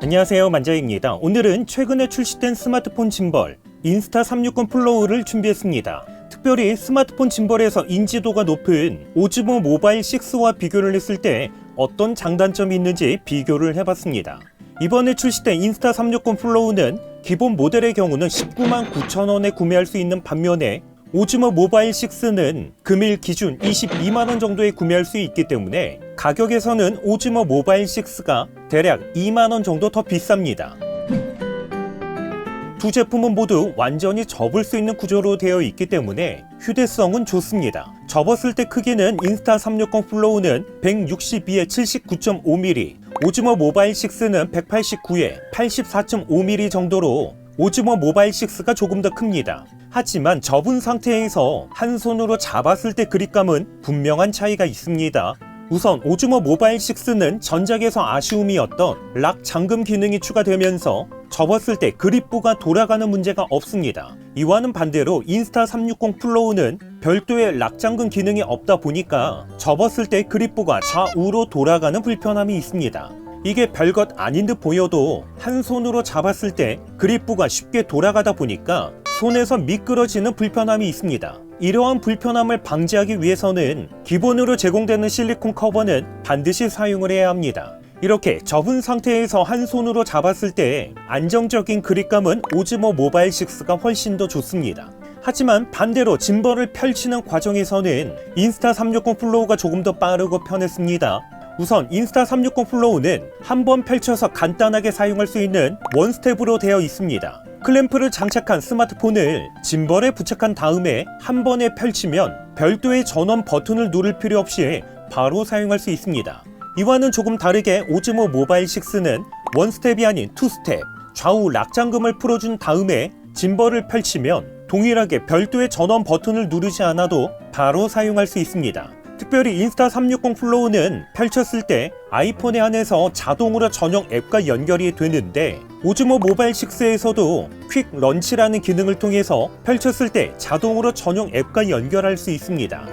안녕하세요, 만자입니다. 오늘은 최근에 출시된 스마트폰 짐벌 인스타360 플로우를 준비했습니다. 특별히 스마트폰 짐벌에서 인지도가 높은 오즈모 모바일 6와 비교를 했을 때 어떤 장단점이 있는지 비교를 해봤습니다. 이번에 출시된 인스타360 플로우는 기본 모델의 경우는 19만 9천 원에 구매할 수 있는 반면에 오즈모 모바일 6는 금일 기준 22만원 정도에 구매할 수 있기 때문에 가격에서는 오즈모 모바일 6가 대략 2만원 정도 더 비쌉니다. 두 제품은 모두 완전히 접을 수 있는 구조로 되어 있기 때문에 휴대성은 좋습니다. 접었을 때 크기는 인스타360 플로우는 162에 79.5mm, 오즈모 모바일 6는 189에 84.5mm 정도로 오즈모 모바일 6가 조금 더 큽니다. 하지만 접은 상태에서 한 손으로 잡았을 때 그립감은 분명한 차이가 있습니다. 우선 오즈모 모바일 6는 전작에서 아쉬움이었던 락 잠금 기능이 추가되면서 접었을 때 그립부가 돌아가는 문제가 없습니다. 이와는 반대로 인스타360 플로우는 별도의 락 잠금 기능이 없다 보니까 접었을 때 그립부가 좌우로 돌아가는 불편함이 있습니다. 이게 별것 아닌 듯 보여도 한 손으로 잡았을 때 그립부가 쉽게 돌아가다 보니까 손에서 미끄러지는 불편함이 있습니다. 이러한 불편함을 방지하기 위해서는 기본으로 제공되는 실리콘 커버는 반드시 사용을 해야 합니다. 이렇게 접은 상태에서 한 손으로 잡았을 때 안정적인 그립감은 오즈모 모바일 6가 훨씬 더 좋습니다. 하지만 반대로 짐벌을 펼치는 과정에서는 인스타360 플로우가 조금 더 빠르고 편했습니다. 우선 인스타360 플로우는 한번 펼쳐서 간단하게 사용할 수 있는 원스텝으로 되어 있습니다. 클램프를 장착한 스마트폰을 짐벌에 부착한 다음에 한 번에 펼치면 별도의 전원 버튼을 누를 필요 없이 바로 사용할 수 있습니다. 이와는 조금 다르게 오즈모 모바일 6는 원스텝이 아닌 투스텝, 좌우 락 잠금을 풀어준 다음에 짐벌을 펼치면 동일하게 별도의 전원 버튼을 누르지 않아도 바로 사용할 수 있습니다. 특별히 인스타360 플로우는 펼쳤을 때 아이폰에 한해서 자동으로 전용 앱과 연결이 되는데 오즈모 모바일 6에서도 퀵 런치라는 기능을 통해서 펼쳤을 때 자동으로 전용 앱과 연결할 수 있습니다.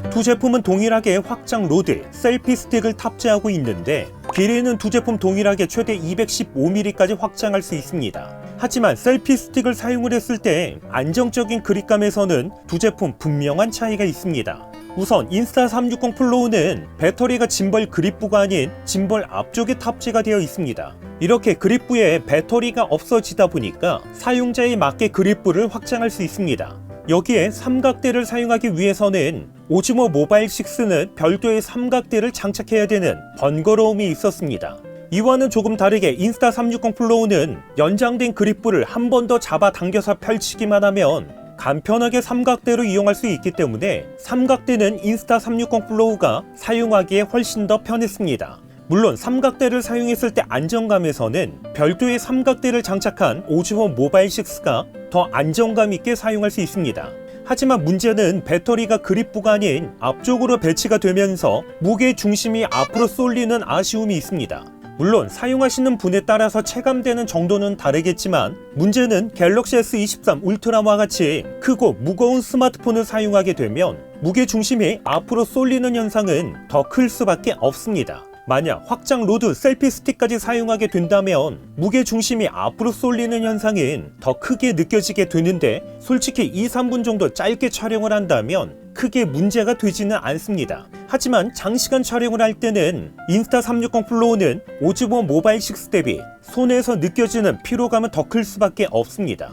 두 제품은 동일하게 확장 로드, 셀피 스틱을 탑재하고 있는데 길이는 두 제품 동일하게 최대 215mm까지 확장할 수 있습니다. 하지만 셀피 스틱을 사용을 했을 때 안정적인 그립감에서는 두 제품 분명한 차이가 있습니다. 우선 인스타360 플로우는 배터리가 짐벌 그립부가 아닌 짐벌 앞쪽에 탑재가 되어 있습니다. 이렇게 그립부에 배터리가 없어지다 보니까 사용자에 맞게 그립부를 확장할 수 있습니다. 여기에 삼각대를 사용하기 위해서는 오즈모 모바일 6는 별도의 삼각대를 장착해야 되는 번거로움이 있었습니다. 이와는 조금 다르게 인스타360 플로우는 연장된 그립부를 한 번 더 잡아 당겨서 펼치기만 하면 간편하게 삼각대로 이용할 수 있기 때문에 삼각대는 인스타360 플로우가 사용하기에 훨씬 더 편했습니다. 물론 삼각대를 사용했을 때 안정감에서는 별도의 삼각대를 장착한 오즈모 모바일 6가 더 안정감 있게 사용할 수 있습니다. 하지만 문제는 배터리가 그립부가 아닌 앞쪽으로 배치가 되면서 무게 중심이 앞으로 쏠리는 아쉬움이 있습니다. 물론 사용하시는 분에 따라서 체감되는 정도는 다르겠지만 문제는 갤럭시 S23 울트라와 같이 크고 무거운 스마트폰을 사용하게 되면 무게 중심이 앞으로 쏠리는 현상은 더 클 수밖에 없습니다. 만약 확장 로드, 셀피 스틱까지 사용하게 된다면 무게 중심이 앞으로 쏠리는 현상은 더 크게 느껴지게 되는데 솔직히 2, 3분 정도 짧게 촬영을 한다면 크게 문제가 되지는 않습니다. 하지만 장시간 촬영을 할 때는 인스타360 플로우는 오즈모 모바일 6 대비 손에서 느껴지는 피로감은 더 클 수밖에 없습니다.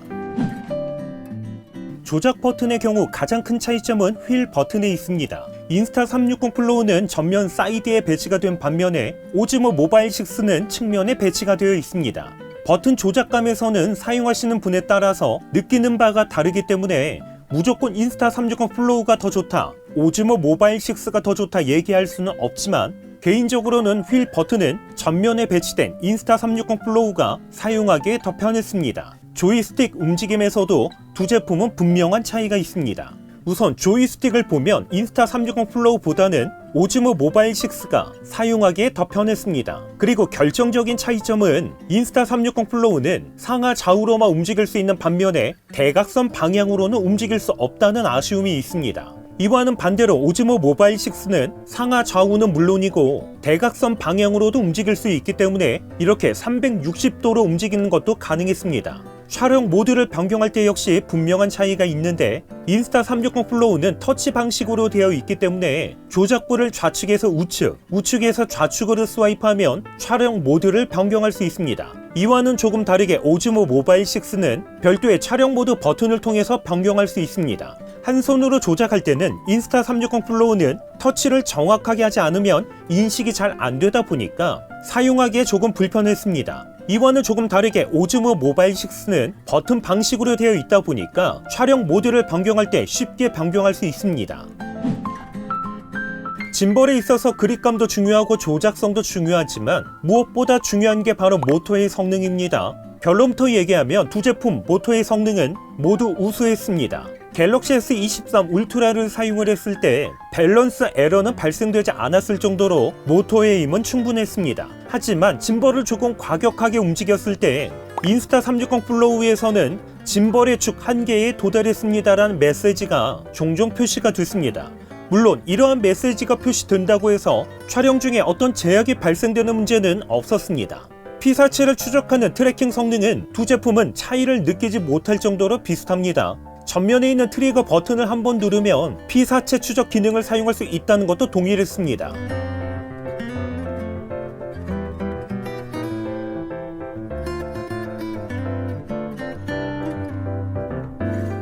조작 버튼의 경우 가장 큰 차이점은 휠 버튼에 있습니다. 인스타360 플로우는 전면 사이드에 배치가 된 반면에 오즈모 모바일 6는 측면에 배치가 되어 있습니다. 버튼 조작감에서는 사용하시는 분에 따라서 느끼는 바가 다르기 때문에 무조건 인스타360 플로우가 더 좋다, 오즈모 모바일 6가 더 좋다 얘기할 수는 없지만 개인적으로는 휠 버튼은 전면에 배치된 인스타360 플로우가 사용하기에 더 편했습니다. 조이스틱 움직임에서도 두 제품은 분명한 차이가 있습니다. 우선 조이스틱을 보면 인스타 360 플로우보다는 오즈모 모바일 6가 사용하기에 더 편했습니다. 그리고 결정적인 차이점은 인스타 360 플로우는 상하 좌우로만 움직일 수 있는 반면에 대각선 방향으로는 움직일 수 없다는 아쉬움이 있습니다. 이와는 반대로 오즈모 모바일 6는 상하 좌우는 물론이고 대각선 방향으로도 움직일 수 있기 때문에 이렇게 360도로 움직이는 것도 가능했습니다. 촬영 모드를 변경할 때 역시 분명한 차이가 있는데 인스타 360 플로우는 터치 방식으로 되어 있기 때문에 조작부를 좌측에서 우측, 우측에서 좌측으로 스와이프하면 촬영 모드를 변경할 수 있습니다. 이와는 조금 다르게 오즈모 모바일 6는 별도의 촬영 모드 버튼을 통해서 변경할 수 있습니다. 한 손으로 조작할 때는 인스타 360 플로우는 터치를 정확하게 하지 않으면 인식이 잘 안 되다 보니까 사용하기에 조금 불편했습니다. 이와는 조금 다르게 오즈모 모바일 6는 버튼 방식으로 되어 있다 보니까 촬영 모드를 변경할 때 쉽게 변경할 수 있습니다. 짐벌에 있어서 그립감도 중요하고 조작성도 중요하지만 무엇보다 중요한 게 바로 모터의 성능입니다. 결론부터 얘기하면 두 제품 모터의 성능은 모두 우수했습니다. 갤럭시 S23 울트라를 사용을 했을 때 밸런스 에러는 발생되지 않았을 정도로 모터의 힘은 충분했습니다. 하지만 짐벌을 조금 과격하게 움직였을 때 인스타 360 플로우에서는 짐벌의 축 한계에 도달했습니다라는 메시지가 종종 표시가 됐습니다. 물론 이러한 메시지가 표시된다고 해서 촬영 중에 어떤 제약이 발생되는 문제는 없었습니다. 피사체를 추적하는 트래킹 성능은 두 제품은 차이를 느끼지 못할 정도로 비슷합니다. 전면에 있는 트리거 버튼을 한번 누르면 피사체 추적 기능을 사용할 수 있다는 것도 동일했습니다.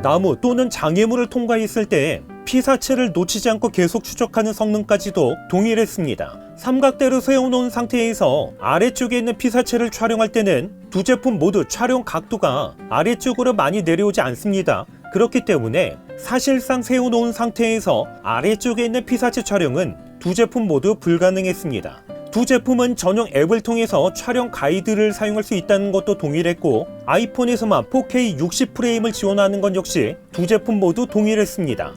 나무 또는 장애물을 통과했을 때 피사체를 놓치지 않고 계속 추적하는 성능까지도 동일했습니다. 삼각대로 세워놓은 상태에서 아래쪽에 있는 피사체를 촬영할 때는 두 제품 모두 촬영 각도가 아래쪽으로 많이 내려오지 않습니다. 그렇기 때문에 사실상 세워놓은 상태에서 아래쪽에 있는 피사체 촬영은 두 제품 모두 불가능했습니다. 두 제품은 전용 앱을 통해서 촬영 가이드를 사용할 수 있다는 것도 동일했고 아이폰에서만 4K 60프레임을 지원하는 건 역시 두 제품 모두 동일했습니다.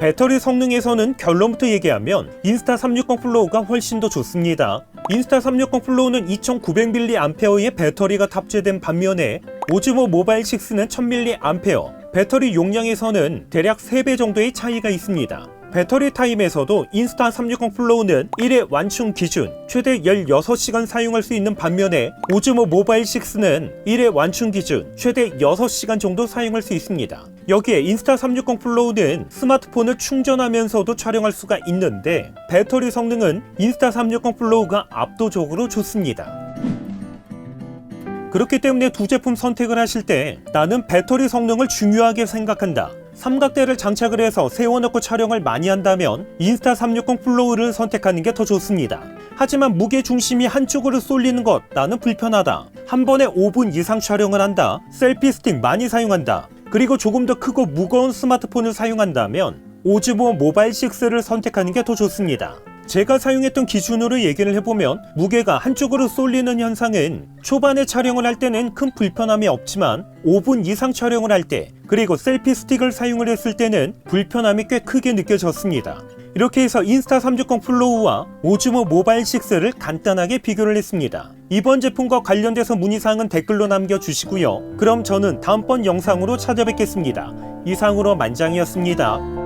배터리 성능에서는 결론부터 얘기하면 인스타 360 플로우가 훨씬 더 좋습니다. 인스타 360 플로우는 2900mAh의 배터리가 탑재된 반면에 오즈모 모바일 6는 1000mAh, 배터리 용량에서는 대략 3배 정도의 차이가 있습니다. 배터리 타임에서도 인스타 360 플로우는 1회 완충 기준 최대 16시간 사용할 수 있는 반면에 오즈모 모바일 6는 1회 완충 기준 최대 6시간 정도 사용할 수 있습니다. 여기에 인스타 360 플로우는 스마트폰을 충전하면서도 촬영할 수가 있는데 배터리 성능은 인스타 360 플로우가 압도적으로 좋습니다. 그렇기 때문에 두 제품 선택을 하실 때 나는 배터리 성능을 중요하게 생각한다. 삼각대를 장착을 해서 세워놓고 촬영을 많이 한다면 인스타 360 플로우를 선택하는 게 더 좋습니다. 하지만 무게 중심이 한쪽으로 쏠리는 것 나는 불편하다. 한 번에 5분 이상 촬영을 한다. 셀피 스틱 많이 사용한다. 그리고 조금 더 크고 무거운 스마트폰을 사용한다면 오즈모 모바일 6를 선택하는 게 더 좋습니다. 제가 사용했던 기준으로 얘기를 해보면 무게가 한쪽으로 쏠리는 현상은 초반에 촬영을 할 때는 큰 불편함이 없지만 5분 이상 촬영을 할 때 그리고 셀피 스틱을 사용을 했을 때는 불편함이 꽤 크게 느껴졌습니다. 이렇게 해서 인스타 360 플로우와 오즈모 모바일 6를 간단하게 비교를 했습니다. 이번 제품과 관련돼서 문의사항은 댓글로 남겨주시고요. 그럼 저는 다음번 영상으로 찾아뵙겠습니다. 이상으로 만장이었습니다.